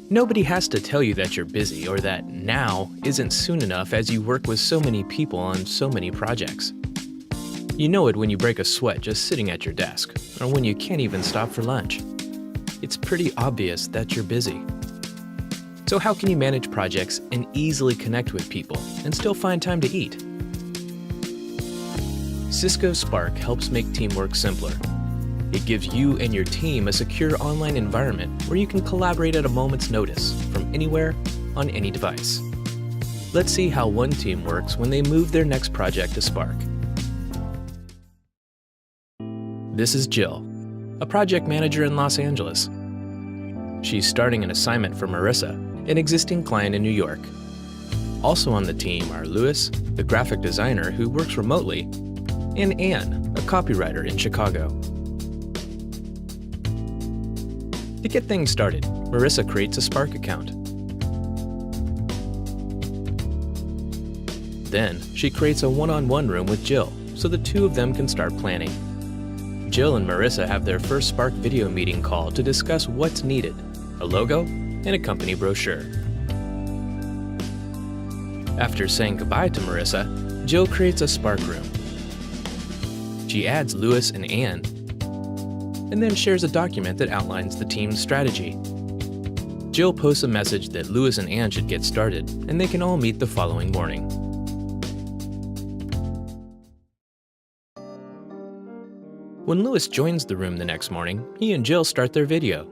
Nobody has to tell you that you're busy or that now isn't soon enough as you work with so many people on so many projects. You know it when you break a sweat just sitting at your desk, or when you can't even stop for lunch. It's pretty obvious that you're busy. So how can you manage projects and easily connect with people and still find time to eat? Cisco Spark helps make teamwork simpler. It gives you and your team a secure online environment where you can collaborate at a moment's notice from anywhere on any device. Let's see how one team works when they move their next project to Spark. This is Jill, a project manager in Los Angeles. She's starting an assignment for Marissa, an existing client in New York. Also on the team are Louis, the graphic designer who works remotely, and Anne, a copywriter in Chicago. To get things started, Marissa creates a Spark account. Then, she creates a one-on-one room with Jill, so the two of them can start planning. Jill and Marissa have their first Spark video meeting call to discuss what's needed, a logo and a company brochure. After saying goodbye to Marissa, Jill creates a Spark room. She adds Louis and Anne, and then shares a document that outlines the team's strategy. Jill posts a message that Louis and Anne should get started, and they can all meet the following morning. When Louis joins the room the next morning, he and Jill start their video.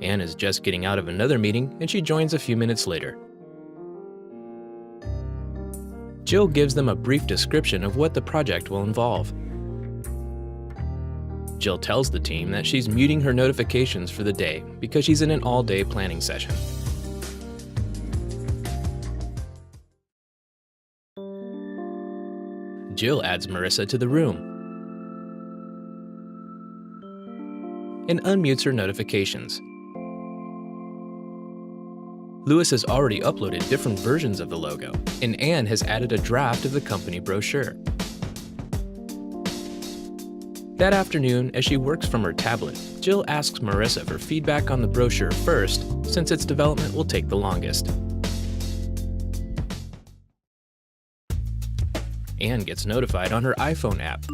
Anne is just getting out of another meeting, and she joins a few minutes later. Jill gives them a brief description of what the project will involve. Jill tells the team that she's muting her notifications for the day because she's in an all-day planning session. Jill adds Marissa to the room and unmutes her notifications. Louis has already uploaded different versions of the logo, and Anne has added a draft of the company brochure. That afternoon, as she works from her tablet, Jill asks Marissa for feedback on the brochure first, since its development will take the longest. Anne gets notified on her iPhone app,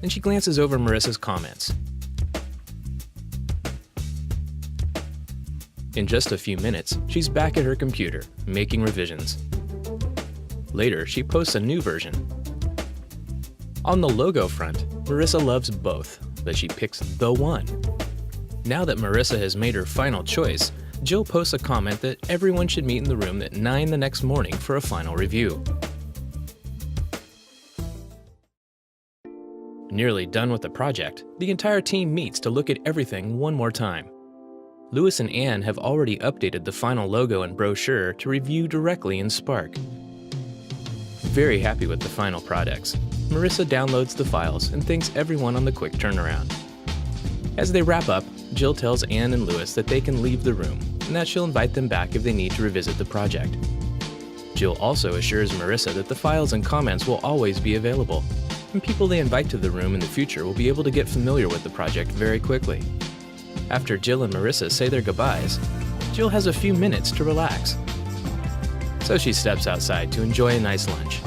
and she glances over Marissa's comments. In just a few minutes, she's back at her computer, making revisions. Later, she posts a new version. On the logo front, Marissa loves both, but she picks the one. Now that Marissa has made her final choice, Jill posts a comment that everyone should meet in the room at 9 the next morning for a final review. Nearly done with the project, the entire team meets to look at everything one more time. Louis and Anne have already updated the final logo and brochure to review directly in Spark. Very happy with the final products, Marissa downloads the files and thanks everyone on the quick turnaround. As they wrap up, Jill tells Anne and Louis that they can leave the room and that she'll invite them back if they need to revisit the project. Jill also assures Marissa that the files and comments will always be available, and people they invite to the room in the future will be able to get familiar with the project very quickly. After Jill and Marissa say their goodbyes, Jill has a few minutes to relax. So she steps outside to enjoy a nice lunch.